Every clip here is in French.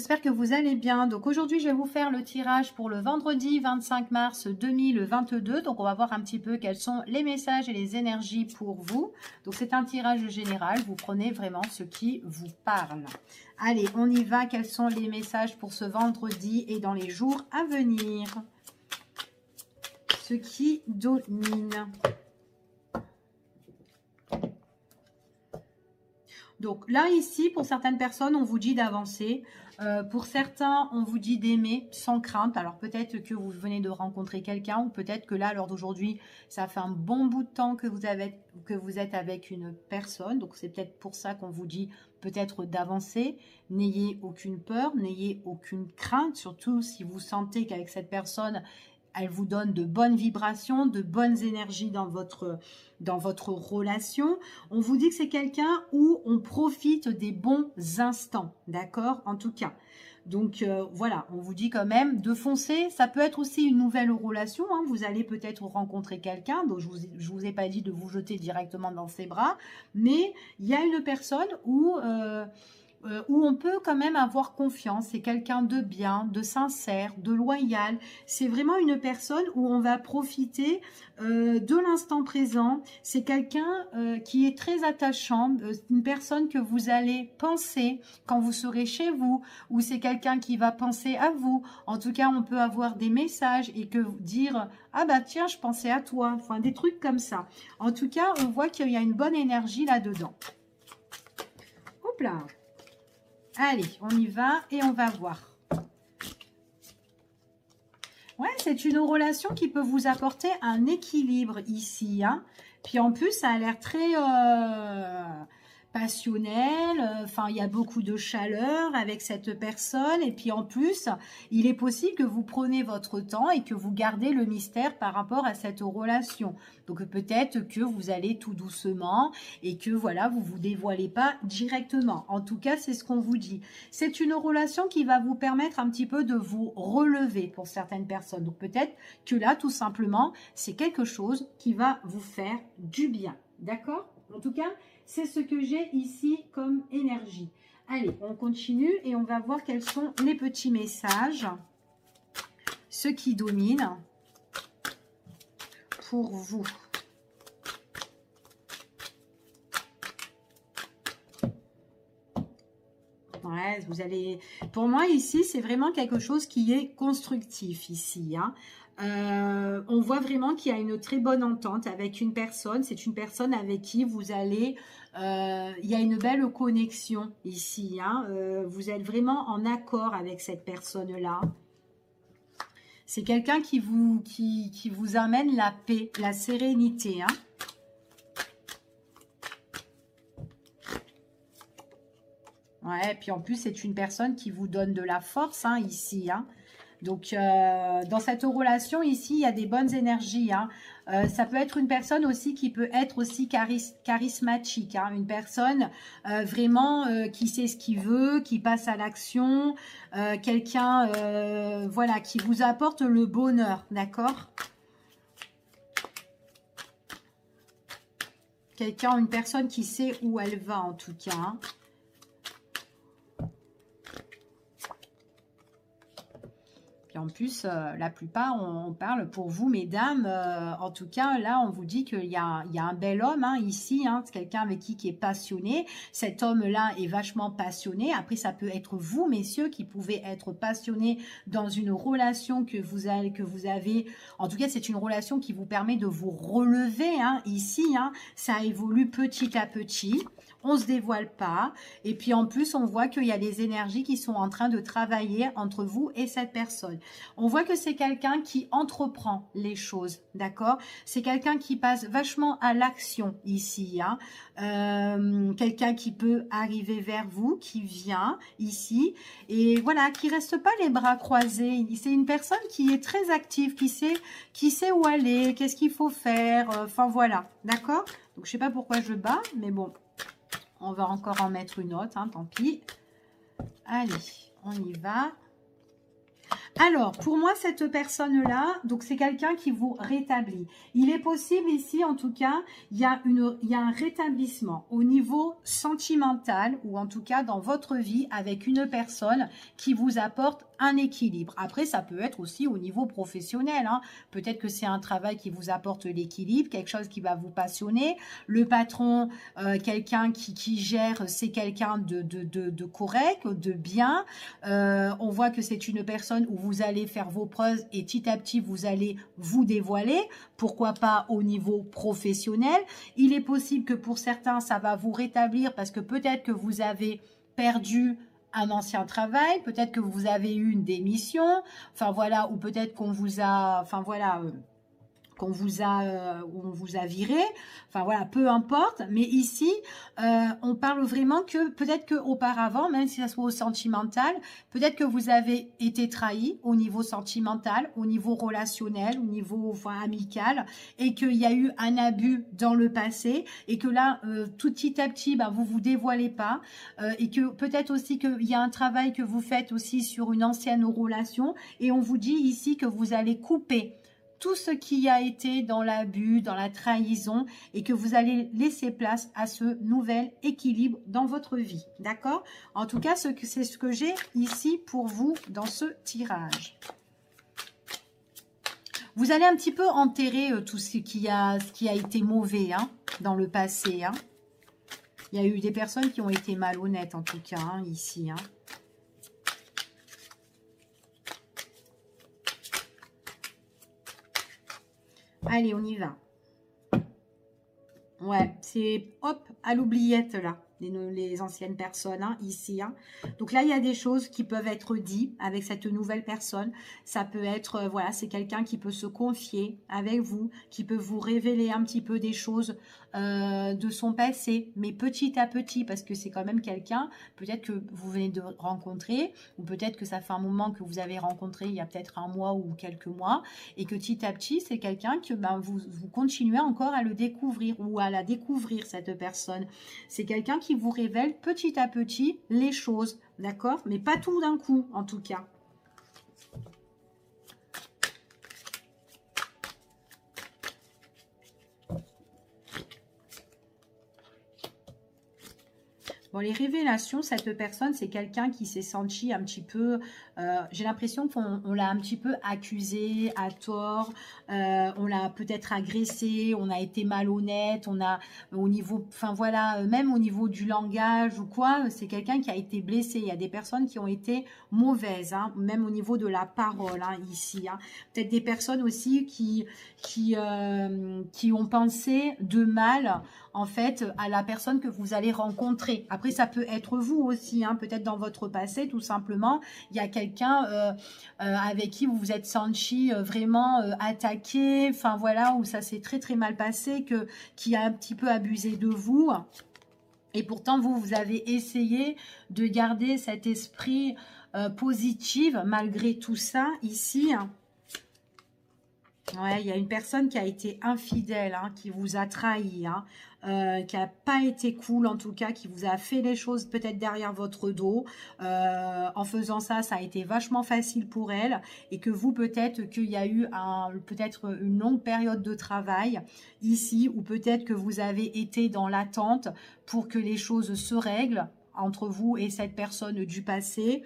j'espère que vous allez bien. Donc aujourd'hui, je vais vous faire le tirage pour le vendredi 25 mars 2022. Donc on va voir un petit peu quels sont les messages et les énergies pour vous. Donc c'est un tirage général, vous prenez vraiment ce qui vous parle. Allez, on y va. Quels sont les messages pour ce vendredi et dans les jours à venir? Ce qui domine. Donc là, ici, pour certaines personnes, on vous dit d'avancer. Pour certains, on vous dit d'aimer sans crainte. Alors peut-être que vous venez de rencontrer quelqu'un ou peut-être que là, à l'heure d'aujourd'hui, ça fait un bon bout de temps que vous êtes avec une personne. Donc c'est peut-être pour ça qu'on vous dit peut-être d'avancer. N'ayez aucune peur, n'ayez aucune crainte, surtout si vous sentez qu'avec cette personne, elle vous donne de bonnes vibrations, de bonnes énergies dans votre relation. On vous dit que c'est quelqu'un où on profite des bons instants, d'accord? En tout cas. Donc voilà, on vous dit quand même de foncer. Ça peut être aussi une nouvelle relation. Hein. Vous allez peut-être rencontrer quelqu'un. Donc je vous ai pas dit de vous jeter directement dans ses bras. Mais il y a une personne où on peut quand même avoir confiance. C'est quelqu'un de bien, de sincère, de loyal. C'est vraiment une personne où on va profiter de l'instant présent. C'est quelqu'un qui est très attachant, une personne que vous allez penser quand vous serez chez vous, ou c'est quelqu'un qui va penser à vous. En tout cas, on peut avoir des messages et que dire « Ah bah tiens, je pensais à toi ». Enfin, des trucs comme ça. En tout cas, on voit qu'il y a une bonne énergie là-dedans. Hop là. Allez, on y va et on va voir. Ouais, c'est une relation qui peut vous apporter un équilibre ici. Hein. Puis en plus, ça a l'air très passionnel. Enfin, il y a beaucoup de chaleur avec cette personne. Et puis en plus, il est possible que vous preniez votre temps et que vous gardez le mystère par rapport à cette relation. Donc peut-être que vous allez tout doucement et que voilà, vous vous dévoilez pas directement. En tout cas, c'est ce qu'on vous dit. C'est une relation qui va vous permettre un petit peu de vous relever pour certaines personnes. Donc peut-être que là, tout simplement, c'est quelque chose qui va vous faire du bien. D'accord? En tout cas, c'est ce que j'ai ici comme énergie. Allez, on continue et on va voir quels sont les petits messages. Ce qui domine pour vous. Ouais, vous allez... Pour moi, ici, c'est vraiment quelque chose qui est constructif ici. Hein. On voit vraiment qu'il y a une très bonne entente avec une personne. C'est une personne avec qui vous allez... il y a une belle connexion ici. Hein. Vous êtes vraiment en accord avec cette personne-là. C'est quelqu'un qui vous amène la paix, la sérénité. Hein. Ouais, puis en plus, c'est une personne qui vous donne de la force, hein, ici. Hein. Donc, dans cette relation, ici, il y a des bonnes énergies. Hein. Ça peut être une personne aussi qui peut être aussi charismatique. Hein. Une personne vraiment qui sait ce qu'il veut, qui passe à l'action. Quelqu'un, voilà, qui vous apporte le bonheur, d'accord ? Quelqu'un, une personne qui sait où elle va, en tout cas. Hein. Puis en plus, la plupart, on parle pour vous, mesdames. En tout cas, là, on vous dit qu'il y a un bel homme hein, ici. Hein, c'est quelqu'un avec qui est passionné. Cet homme-là est vachement passionné. Après, ça peut être vous, messieurs, qui pouvez être passionnés dans une relation que vous avez. En tout cas, c'est une relation qui vous permet de vous relever. Hein, ici, hein, ça évolue petit à petit. On ne se dévoile pas. Et puis en plus, on voit qu'il y a des énergies qui sont en train de travailler entre vous et cette personne. On voit que c'est quelqu'un qui entreprend les choses, d'accord? C'est quelqu'un qui passe vachement à l'action ici. Hein. Quelqu'un qui peut arriver vers vous, qui vient ici. Et voilà, qui reste pas les bras croisés. C'est une personne qui est très active, qui sait où aller, qu'est-ce qu'il faut faire. Enfin voilà, d'accord? Donc je sais pas pourquoi je bats, mais bon. On va encore en mettre une autre, hein, tant pis. Allez, on y va. Alors, pour moi, cette personne-là, donc c'est quelqu'un qui vous rétablit. Il est possible ici, en tout cas, il y a un rétablissement au niveau sentimental ou en tout cas dans votre vie avec une personne qui vous apporte un équilibre. Après, ça peut être aussi au niveau professionnel, hein. Peut-être que c'est un travail qui vous apporte l'équilibre, quelque chose qui va vous passionner. Le patron, quelqu'un qui gère, c'est quelqu'un de correct, de bien. On voit que c'est une personne où vous allez faire vos preuves et petit à petit, vous allez vous dévoiler. Pourquoi pas au niveau professionnel. Il est possible que pour certains, ça va vous rétablir parce que peut-être que vous avez perdu un ancien travail, peut-être que vous avez eu une démission, enfin voilà, ou peut-être qu'on vous a, enfin voilà, on vous a viré, enfin voilà, peu importe, mais ici, on parle vraiment que peut-être qu'auparavant, même si ça soit au sentimental, peut-être que vous avez été trahi au niveau sentimental, au niveau relationnel, au niveau amical, et qu'il y a eu un abus dans le passé, et que là, tout petit à petit, vous vous dévoilez pas, et que peut-être aussi qu'il y a un travail que vous faites aussi sur une ancienne relation, et on vous dit ici que vous allez couper tout ce qui a été dans l'abus, dans la trahison, et que vous allez laisser place à ce nouvel équilibre dans votre vie. D'accord? En tout cas, c'est ce que j'ai ici pour vous dans ce tirage. Vous allez un petit peu enterrer tout ce qui a été mauvais dans le passé. Il y a eu des personnes qui ont été malhonnêtes, en tout cas, ici. Allez, on y va. Ouais, c'est hop, à l'oubliette là, les anciennes personnes ici. Donc là, il y a des choses qui peuvent être dites avec cette nouvelle personne. Ça peut être, voilà, c'est quelqu'un qui peut se confier avec vous, qui peut vous révéler un petit peu des choses de son passé, mais petit à petit, parce que c'est quand même quelqu'un, peut-être que vous venez de rencontrer, ou peut-être que ça fait un moment que vous avez rencontré, il y a peut-être un mois ou quelques mois, et que petit à petit, c'est quelqu'un que vous continuez encore à le découvrir, ou à la découvrir, cette personne. C'est quelqu'un qui vous révèle petit à petit les choses, d'accord? Mais pas tout d'un coup, en tout cas. Bon, les révélations, cette personne, c'est quelqu'un qui s'est senti un petit peu... j'ai l'impression qu'on l'a un petit peu accusé à tort, on l'a peut-être agressé, on a été malhonnête, on a au niveau... Enfin voilà, même au niveau du langage ou quoi, c'est quelqu'un qui a été blessé. Il y a des personnes qui ont été mauvaises, même au niveau de la parole, ici. Peut-être des personnes aussi qui ont pensé de mal, en fait, à la personne que vous allez rencontrer. Après, ça peut être vous aussi, peut-être dans votre passé, tout simplement. Il y a quelqu'un avec qui vous vous êtes senti vraiment attaqué, enfin voilà, où ça s'est très très mal passé, qui a un petit peu abusé de vous. Et pourtant, vous avez essayé de garder cet esprit positif malgré tout ça, ici. Ouais, il y a une personne qui a été infidèle, qui vous a trahi, qui n'a pas été cool en tout cas, qui vous a fait les choses peut-être derrière votre dos. En faisant ça, ça a été vachement facile pour elle, et que vous, peut-être qu'il y a eu peut-être une longue période de travail ici, ou peut-être que vous avez été dans l'attente pour que les choses se règlent entre vous et cette personne du passé,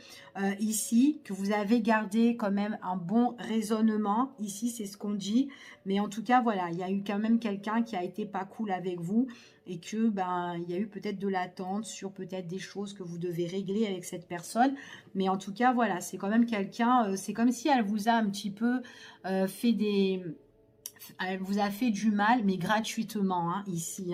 ici, que vous avez gardé quand même un bon raisonnement, ici c'est ce qu'on dit, mais en tout cas voilà, il y a eu quand même quelqu'un qui a été pas cool avec vous, et que il y a eu peut-être de l'attente sur peut-être des choses que vous devez régler avec cette personne, mais en tout cas voilà, c'est quand même quelqu'un, c'est comme si elle vous a un petit peu elle vous a fait du mal, mais gratuitement, ici.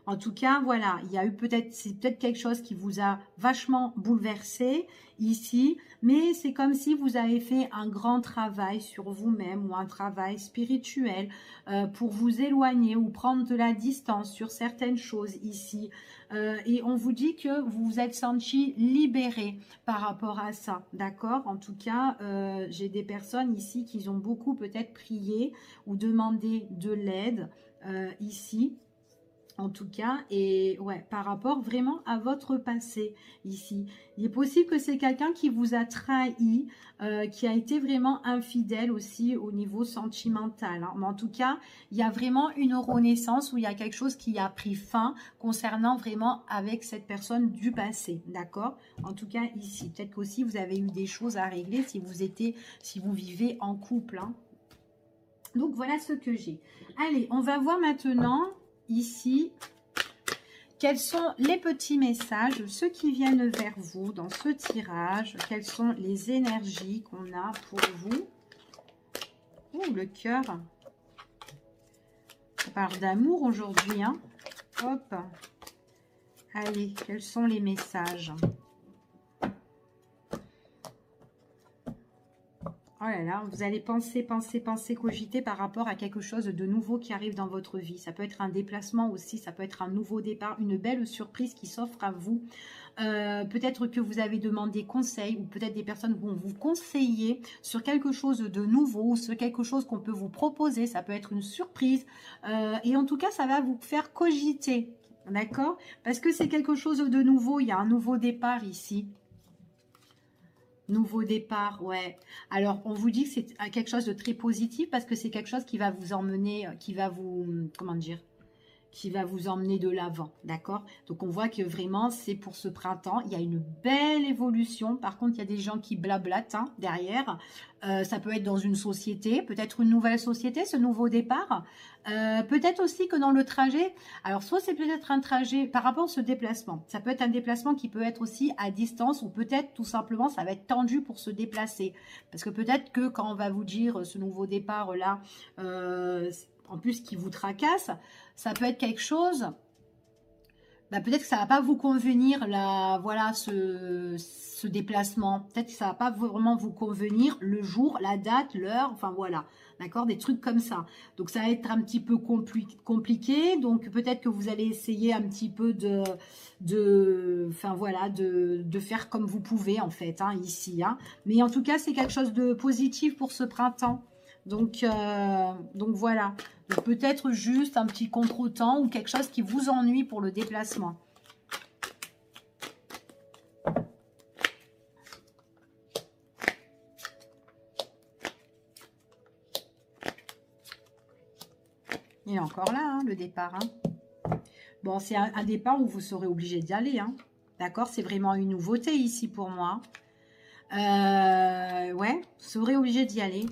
En tout cas, voilà, il y a eu c'est peut-être quelque chose qui vous a vachement bouleversé ici, mais c'est comme si vous avez fait un grand travail sur vous-même, ou un travail spirituel pour vous éloigner ou prendre de la distance sur certaines choses ici. Et on vous dit que vous vous êtes senti libéré par rapport à ça, d'accord? En tout cas, j'ai des personnes ici qui ont beaucoup peut-être prié ou demandé de l'aide ici. En tout cas, et ouais, par rapport vraiment à votre passé ici. Il est possible que c'est quelqu'un qui vous a trahi, qui a été vraiment infidèle aussi au niveau sentimental, hein. Mais en tout cas, il y a vraiment une renaissance où il y a quelque chose qui a pris fin concernant vraiment avec cette personne du passé, d'accord? En tout cas ici, peut-être qu'aussi vous avez eu des choses à régler si vous vivez en couple, hein. Donc voilà ce que j'ai. Allez, on va voir maintenant ici quels sont les petits messages, ceux qui viennent vers vous dans ce tirage. Quelles sont les énergies qu'on a pour vous? Oh, le cœur. On parle d'amour aujourd'hui, hein. Hop. Allez, quels sont les messages? Oh là là, vous allez penser, cogiter par rapport à quelque chose de nouveau qui arrive dans votre vie. Ça peut être un déplacement aussi, ça peut être un nouveau départ, une belle surprise qui s'offre à vous. Peut-être que vous avez demandé conseil ou peut-être des personnes vont vous conseiller sur quelque chose de nouveau ou sur quelque chose qu'on peut vous proposer. Ça peut être une surprise et en tout cas, ça va vous faire cogiter, d'accord? Parce que c'est quelque chose de nouveau, il y a un nouveau départ ici. Nouveau départ, ouais. Alors, on vous dit que c'est quelque chose de très positif parce que c'est quelque chose qui va vous emmener, qui va vous, comment dire, qui va vous emmener de l'avant, d'accord? Donc, on voit que vraiment, c'est pour ce printemps. Il y a une belle évolution. Par contre, il y a des gens qui blablatent hein, derrière. Ça peut être dans une société, peut-être une nouvelle société, ce nouveau départ. Peut-être aussi que dans le trajet, alors soit c'est peut-être un trajet par rapport à ce déplacement. Ça peut être un déplacement qui peut être aussi à distance ou peut-être tout simplement, ça va être tendu pour se déplacer. Parce que peut-être que quand on va vous dire ce nouveau départ-là, en plus qui vous tracasse, ça peut être quelque chose, bah peut-être que ça va pas vous convenir là, voilà ce déplacement. Peut-être que ça va pas vraiment vous convenir le jour, la date, l'heure, enfin voilà, d'accord, des trucs comme ça. Donc ça va être un petit peu compliqué. Donc peut-être que vous allez essayer un petit peu enfin voilà, de faire comme vous pouvez en fait, hein, ici. Hein. Mais en tout cas, c'est quelque chose de positif pour ce printemps. Donc voilà. Donc peut-être juste un petit contretemps ou quelque chose qui vous ennuie pour le déplacement. Il est encore là, hein, le départ. Hein. Bon, c'est un départ où vous serez obligé d'y aller. Hein. D'accord? C'est vraiment une nouveauté ici pour moi. Ouais, vous serez obligé d'y aller.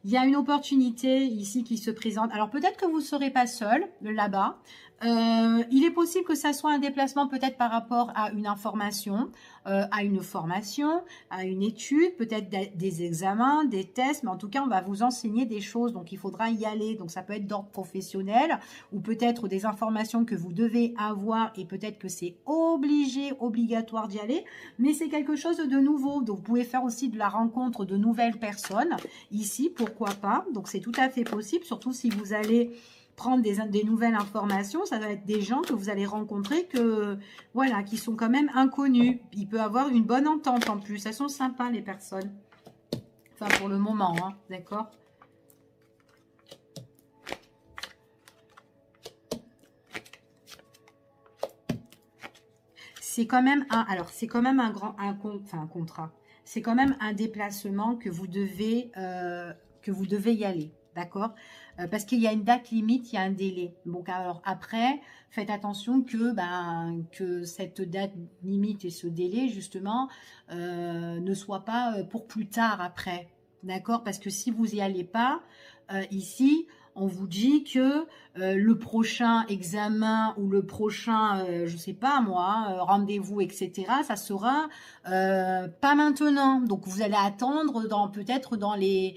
Il y a une opportunité ici qui se présente. Alors peut-être que vous ne serez pas seul là-bas. Il est possible que ça soit un déplacement peut-être par rapport à une information, à une formation, à une étude, peut-être des examens, des tests, mais en tout cas, on va vous enseigner des choses, donc il faudra y aller. Donc ça peut être d'ordre professionnel ou peut-être des informations que vous devez avoir et peut-être que c'est obligatoire d'y aller, mais c'est quelque chose de nouveau. Donc vous pouvez faire aussi de la rencontre de nouvelles personnes ici, pourquoi pas. Donc c'est tout à fait possible, surtout si vous allez prendre des nouvelles informations, ça va être des gens que vous allez rencontrer voilà, qui sont quand même inconnus. Il peut avoir une bonne entente en plus. Elles sont sympas les personnes. Enfin pour le moment, hein, d'accord. C'est quand même c'est quand même un contrat. C'est quand même un déplacement que vous devez y aller. D'accord, parce qu'il y a une date limite, il y a un délai. Donc alors après, faites attention que cette date limite et ce délai justement ne soit pas pour plus tard après. D'accord, parce que si vous y allez pas ici, on vous dit que le prochain examen ou le prochain, je sais pas moi, rendez-vous, etc., ça sera pas maintenant. Donc vous allez attendre peut-être dans les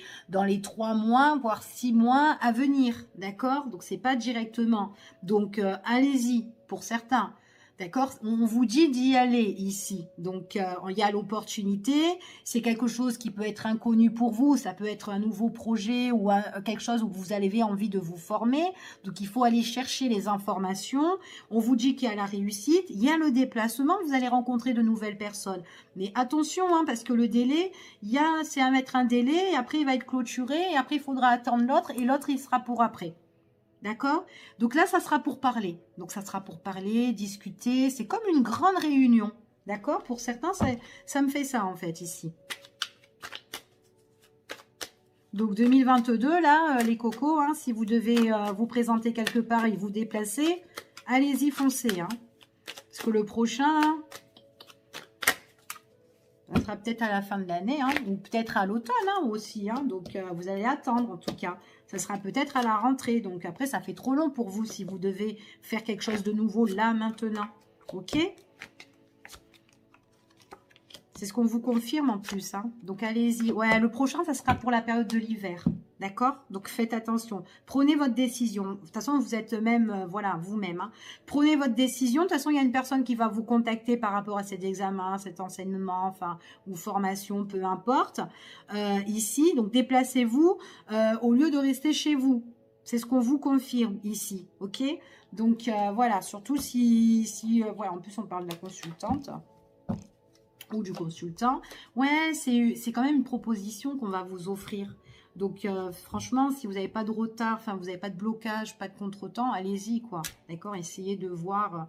3 mois, voire 6 mois à venir. D'accord? Donc c'est pas directement. Donc allez-y pour certains. D'accord? On vous dit d'y aller ici. Donc, il y a l'opportunité. C'est quelque chose qui peut être inconnu pour vous. Ça peut être un nouveau projet ou quelque chose où vous avez envie de vous former. Donc, il faut aller chercher les informations. On vous dit qu'il y a la réussite. Il y a le déplacement. Vous allez rencontrer de nouvelles personnes. Mais attention, hein, parce que le délai, c'est à mettre un délai. Et après, il va être clôturé. Et après, il faudra attendre l'autre. Et l'autre, il sera pour après. D'accord? Donc là, ça sera pour parler. Donc ça sera pour parler, discuter. C'est comme une grande réunion. D'accord? Pour certains, ça me fait ça en fait ici. Donc 2022, là, les cocos, hein, si vous devez vous présenter quelque part et vous déplacer, allez-y, foncez. Hein. Parce que le prochain, ça sera peut-être à la fin de l'année, hein, ou peut-être à l'automne hein, aussi. Hein, donc vous allez attendre en tout cas. Ça sera peut-être à la rentrée. Donc après, ça fait trop long pour vous si vous devez faire quelque chose de nouveau là, maintenant. Ok? C'est ce qu'on vous confirme en plus. Hein. Donc, allez-y. Ouais, le prochain, ça sera pour la période de l'hiver. D'accord? Donc, faites attention. Prenez votre décision. De toute façon, vous êtes même, voilà, vous-même. Hein. Prenez votre décision. De toute façon, il y a une personne qui va vous contacter par rapport à cet examen, cet enseignement, enfin, ou formation, peu importe. Ici, donc, déplacez-vous au lieu de rester chez vous. C'est ce qu'on vous confirme ici. OK? Donc, voilà. Surtout si voilà, en plus, on parle de la consultante ou du consultant, ouais, c'est quand même une proposition qu'on va vous offrir. Donc, franchement, si vous n'avez pas de retard, enfin, vous n'avez pas de blocage, pas de contretemps, allez-y, quoi. D'accord? Essayez de voir,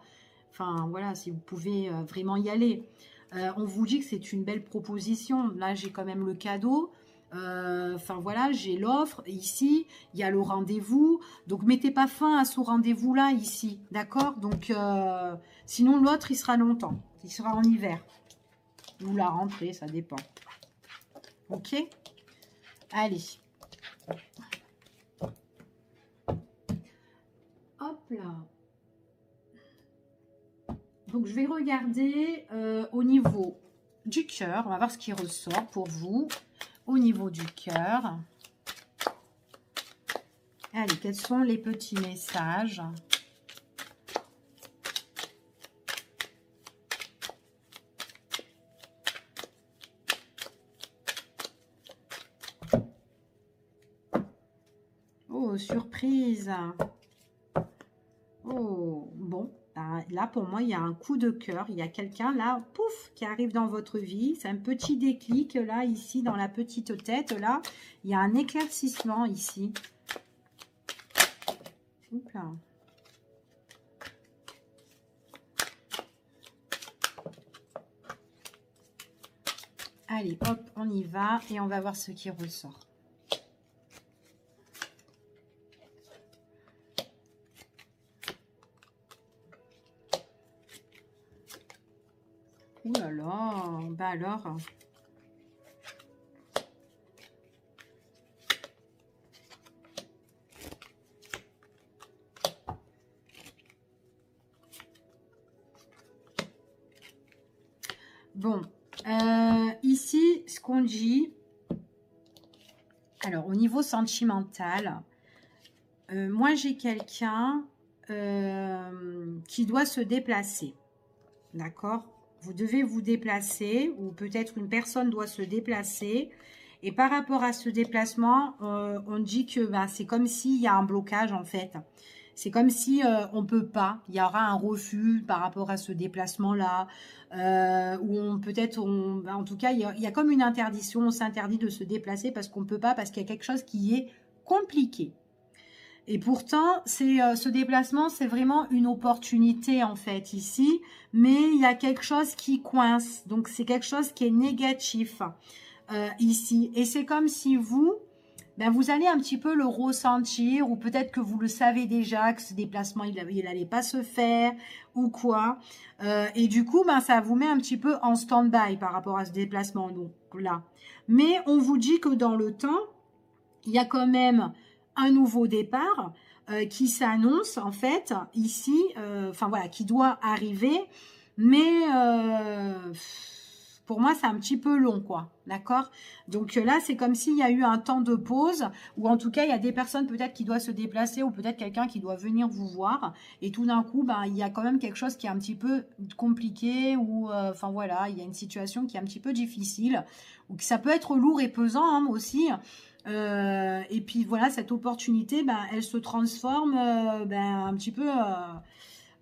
enfin, voilà, si vous pouvez vraiment y aller. On vous dit que c'est une belle proposition. Là, j'ai quand même le cadeau. Enfin, voilà, j'ai l'offre. Ici, il y a le rendez-vous. Donc, mettez pas fin à ce rendez-vous-là, ici. D'accord? Donc, sinon, l'autre, il sera longtemps. Il sera en hiver. Ou la rentrée, ça dépend. Ok? Allez. Hop là. Donc, je vais regarder au niveau du cœur. On va voir ce qui ressort pour vous. Au niveau du cœur. Allez, quels sont les petits messages ? Oh, surprise. Oh, bon. Là, pour moi, il y a un coup de cœur. Il y a quelqu'un, là, pouf, qui arrive dans votre vie. C'est un petit déclic, là, ici, dans la petite tête, là. Il y a un éclaircissement, ici. Oups là. Allez, hop, on y va. Et on va voir ce qui ressort. Ouh là là, bah alors. Bon, ici, ce qu'on dit, alors au niveau sentimental, moi j'ai quelqu'un qui doit se déplacer, d'accord? Vous devez vous déplacer ou peut-être une personne doit se déplacer. Et par rapport à ce déplacement, on dit que bah, c'est comme s'il y a un blocage en fait. C'est comme si on ne peut pas, il y aura un refus par rapport à ce déplacement-là. Ou peut-être, en tout cas, il y a comme une interdiction, on s'interdit de se déplacer parce qu'on ne peut pas, parce qu'il y a quelque chose qui est compliqué. Et pourtant, ce déplacement, c'est vraiment une opportunité en fait ici, mais il y a quelque chose qui coince, donc c'est quelque chose qui est négatif ici. Et c'est comme si vous, ben, vous allez un petit peu le ressentir, ou peut-être que vous le savez déjà, que ce déplacement, il n'allait pas se faire, ou quoi. Et du coup, ben, ça vous met un petit peu en stand-by par rapport à ce déplacement, donc là. Mais on vous dit que dans le temps, il y a quand même un nouveau départ qui s'annonce en fait ici, enfin voilà, qui doit arriver, mais pour moi c'est un petit peu long quoi, d'accord? Donc là c'est comme s'il y a eu un temps de pause, ou en tout cas il y a des personnes peut-être qui doivent se déplacer, ou peut-être quelqu'un qui doit venir vous voir, et tout d'un coup ben, il y a quand même quelque chose qui est un petit peu compliqué, ou enfin voilà, il y a une situation qui est un petit peu difficile, ou que ça peut être lourd et pesant hein, aussi. Et puis voilà, cette opportunité, ben, elle se transforme ben, un petit peu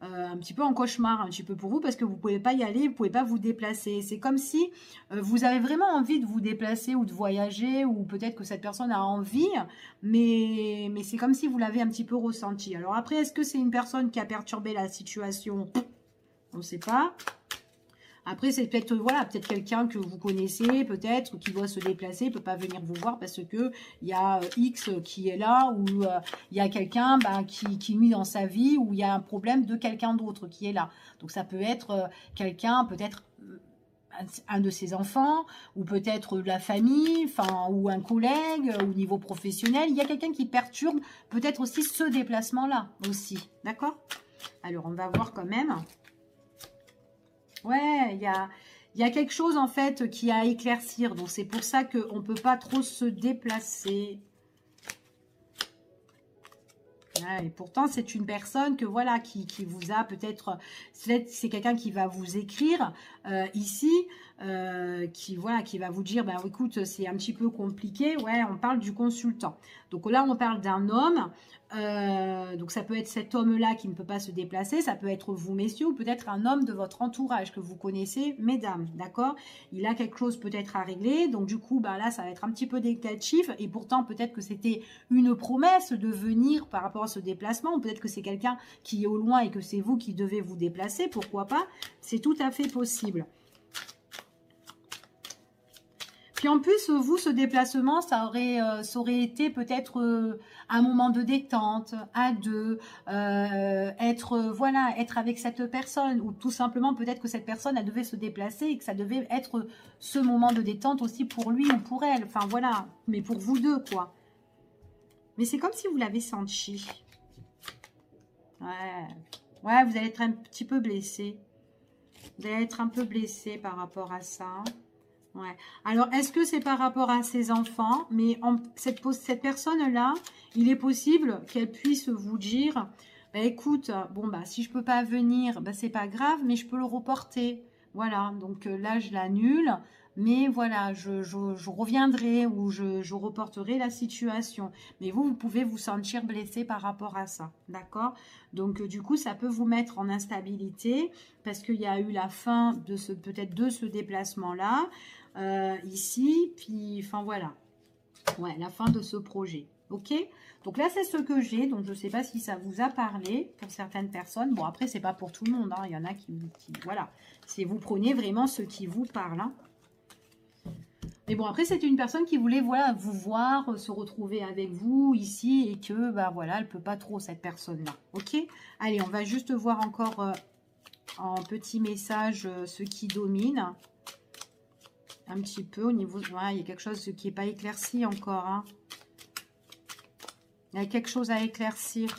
un petit peu en cauchemar, un petit peu pour vous, parce que vous ne pouvez pas y aller, vous ne pouvez pas vous déplacer. C'est comme si vous avez vraiment envie de vous déplacer ou de voyager, ou peut-être que cette personne a envie, mais c'est comme si vous l'avez un petit peu ressenti. Alors après, est-ce que c'est une personne qui a perturbé la situation? On ne sait pas. Après, c'est peut-être voilà, peut-être quelqu'un que vous connaissez, peut-être, qui doit se déplacer, peut pas venir vous voir parce que il y a X qui est là, ou il y a quelqu'un qui nuit dans sa vie, ou il y a un problème de quelqu'un d'autre qui est là. Donc ça peut être quelqu'un, peut-être un de ses enfants, ou peut-être la famille, enfin, ou un collègue, au niveau professionnel. Il y a quelqu'un qui perturbe peut-être aussi ce déplacement-là aussi. D'accord? Alors, on va voir quand même. Ouais, il y a quelque chose en fait qui a à éclaircir. Donc c'est pour ça qu'on ne peut pas trop se déplacer. Ouais, et pourtant, c'est une personne que voilà qui vous a peut-être... C'est quelqu'un qui va vous écrire ici, qui va vous dire, ben écoute, c'est un petit peu compliqué. Ouais, on parle du consultant. Donc là, on parle d'un homme. Donc ça peut être cet homme-là qui ne peut pas se déplacer. Ça peut être vous, messieurs, ou peut-être un homme de votre entourage que vous connaissez, mesdames. D'accord? Il a quelque chose peut-être à régler. Donc du coup, ben là, ça va être un petit peu négatif. Et pourtant, peut-être que c'était une promesse de venir par rapport à ce déplacement. Ou peut-être que c'est quelqu'un qui est au loin et que c'est vous qui devez vous déplacer. Pourquoi pas? C'est tout à fait possible. Puis en plus, vous, ce déplacement, ça aurait été peut-être un moment de détente, à deux, être avec cette personne, ou tout simplement peut-être que cette personne, elle devait se déplacer et que ça devait être ce moment de détente aussi pour lui ou pour elle. Enfin voilà, mais pour vous deux, quoi. Mais c'est comme si vous l'avez senti. Ouais. Ouais, vous allez être un petit peu blessé. Vous allez être un peu blessé par rapport à ça. Ouais. Alors, est-ce que c'est par rapport à ses enfants? Mais cette personne-là, il est possible qu'elle puisse vous dire, bah, écoute, bon, bah, si je peux pas venir, bah, c'est pas grave, mais je peux le reporter. Voilà, donc là, je l'annule. Mais voilà, je reviendrai ou je reporterai la situation. Mais vous pouvez vous sentir blessé par rapport à ça. D'accord? Donc, du coup, ça peut vous mettre en instabilité parce qu'il y a eu la fin de peut-être de ce déplacement-là. Ici, puis enfin voilà, ouais, la fin de ce projet, ok. Donc là c'est ce que j'ai, donc je sais pas si ça vous a parlé pour certaines personnes. Bon après c'est pas pour tout le monde, hein. Il y en a qui voilà, c'est vous prenez vraiment ce qui vous parle, hein. Mais bon après c'était une personne qui voulait voilà vous voir, se retrouver avec vous ici et que bah voilà elle peut pas trop cette personne là, ok. Allez on va juste voir encore en petit message ce qui domine. Un petit peu au niveau... Ouais, il y a quelque chose qui n'est pas éclairci encore. Hein. Il y a quelque chose à éclaircir.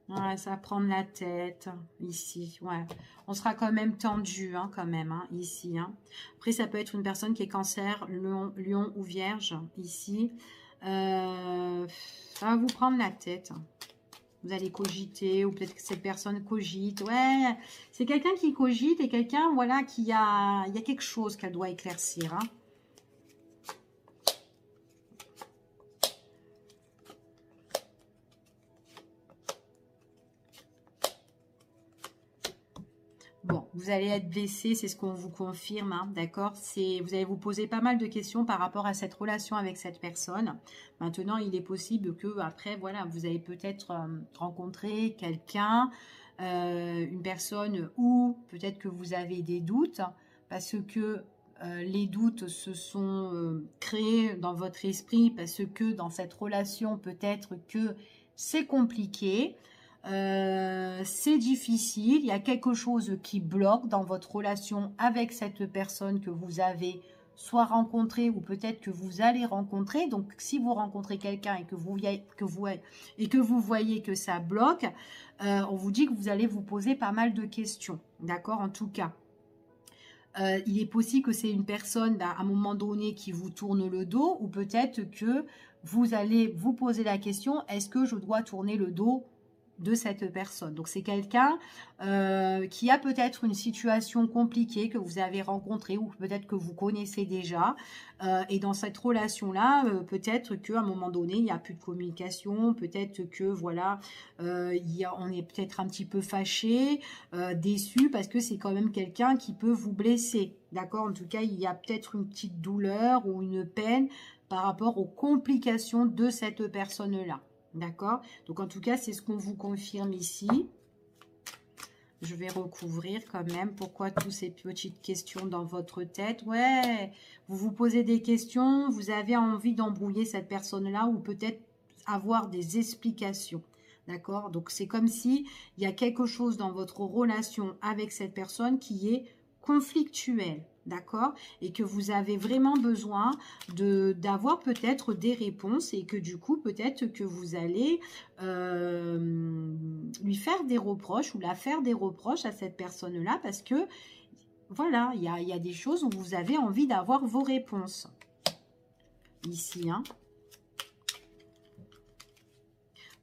Ouais, ça va prendre la tête. Ici, ouais. On sera quand même tendu, hein, quand même, hein, ici. Hein. Après, ça peut être une personne qui est cancer, lion ou vierge, ici. Ça va vous prendre la tête. Vous allez cogiter, ou peut-être que cette personne cogite. Ouais, c'est quelqu'un qui cogite et quelqu'un, voilà, il y a quelque chose qu'elle doit éclaircir. Hein. Bon, vous allez être blessé, c'est ce qu'on vous confirme, hein, d'accord? Vous allez vous poser pas mal de questions par rapport à cette relation avec cette personne. Maintenant, il est possible que après, voilà, vous allez peut-être rencontrer quelqu'un, une personne, ou peut-être que vous avez des doutes, parce que les doutes se sont créés dans votre esprit, parce que dans cette relation, peut-être que c'est compliqué. C'est difficile, il y a quelque chose qui bloque dans votre relation avec cette personne que vous avez soit rencontrée ou peut-être que vous allez rencontrer. Donc si vous rencontrez quelqu'un et que vous voyez que ça bloque, on vous dit que vous allez vous poser pas mal de questions, d'accord? En tout cas, il est possible que c'est une personne à un moment donné qui vous tourne le dos, ou peut-être que vous allez vous poser la question, est-ce que je dois tourner le dos de cette personne. Donc c'est quelqu'un qui a peut-être une situation compliquée que vous avez rencontrée ou peut-être que vous connaissez déjà. Et dans cette relation-là, peut-être qu'à un moment donné, il n'y a plus de communication, peut-être que voilà, on est peut-être un petit peu fâché, déçu, parce que c'est quand même quelqu'un qui peut vous blesser. D'accord? En tout cas, il y a peut-être une petite douleur ou une peine par rapport aux complications de cette personne-là. D'accord? Donc, en tout cas, c'est ce qu'on vous confirme ici. Je vais recouvrir quand même. Pourquoi toutes ces petites questions dans votre tête? Ouais, vous vous posez des questions, vous avez envie d'embrouiller cette personne-là ou peut-être avoir des explications. D'accord? Donc, c'est comme si il y a quelque chose dans votre relation avec cette personne qui est conflictuel, d'accord, et que vous avez vraiment besoin d'avoir peut-être des réponses et que du coup peut-être que vous allez lui faire des reproches ou la faire des reproches à cette personne-là parce que voilà, il y a des choses où vous avez envie d'avoir vos réponses. Ici, hein.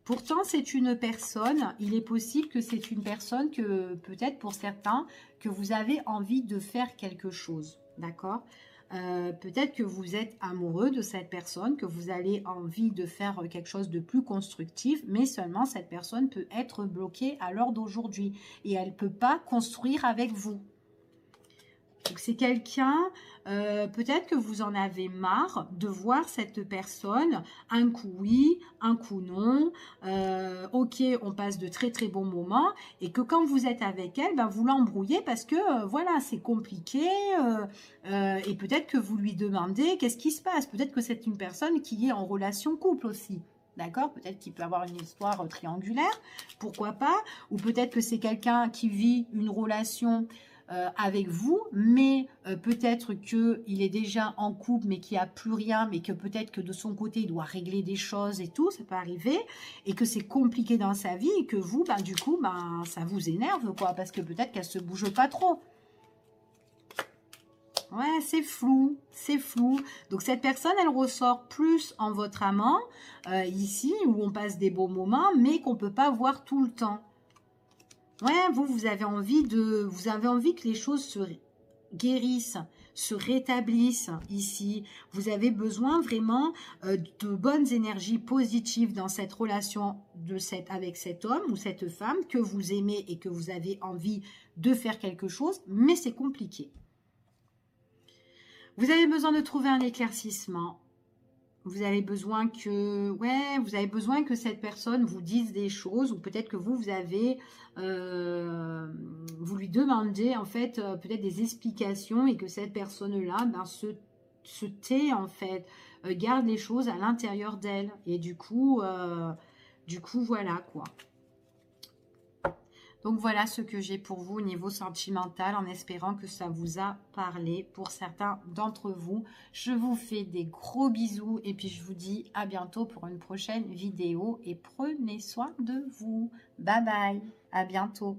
Pourtant, c'est une personne, il est possible que c'est une personne que, peut-être pour certains, que vous avez envie de faire quelque chose, d'accord? Peut-être que vous êtes amoureux de cette personne, que vous avez envie de faire quelque chose de plus constructif, mais seulement cette personne peut être bloquée à l'heure d'aujourd'hui et elle ne peut pas construire avec vous. Donc c'est quelqu'un, peut-être que vous en avez marre de voir cette personne, un coup oui, un coup non, ok, on passe de très très bons moments, et que quand vous êtes avec elle, ben, vous l'embrouillez parce que voilà, c'est compliqué, et peut-être que vous lui demandez qu'est-ce qui se passe, peut-être que c'est une personne qui est en relation couple aussi. D'accord? Peut-être qu'il peut avoir une histoire triangulaire, pourquoi pas, ou peut-être que c'est quelqu'un qui vit une relation avec vous, mais peut-être qu'il est déjà en couple, mais qu'il n'y a plus rien, mais que peut-être que de son côté, il doit régler des choses et tout, ça peut arriver, et que c'est compliqué dans sa vie, et que vous, ben, du coup, ben, ça vous énerve, quoi, parce que peut-être qu'elle se bouge pas trop. Ouais, c'est flou, c'est flou. Donc, cette personne, elle ressort plus en votre amant, ici, où on passe des beaux moments, mais qu'on ne peut pas voir tout le temps. Ouais, vous avez envie que les choses se guérissent, se rétablissent ici. Vous avez besoin vraiment de bonnes énergies positives dans cette relation avec cet homme ou cette femme que vous aimez et que vous avez envie de faire quelque chose, mais c'est compliqué. Vous avez besoin de trouver un éclaircissement. Vous avez besoin que, ouais, vous avez besoin que cette personne vous dise des choses, ou peut-être que vous avez, vous lui demandez en fait peut-être des explications et que cette personne-là, ben, se tait en fait, garde les choses à l'intérieur d'elle et du coup voilà quoi. Donc voilà ce que j'ai pour vous au niveau sentimental, en espérant que ça vous a parlé pour certains d'entre vous. Je vous fais des gros bisous et puis je vous dis à bientôt pour une prochaine vidéo et prenez soin de vous. Bye bye, à bientôt.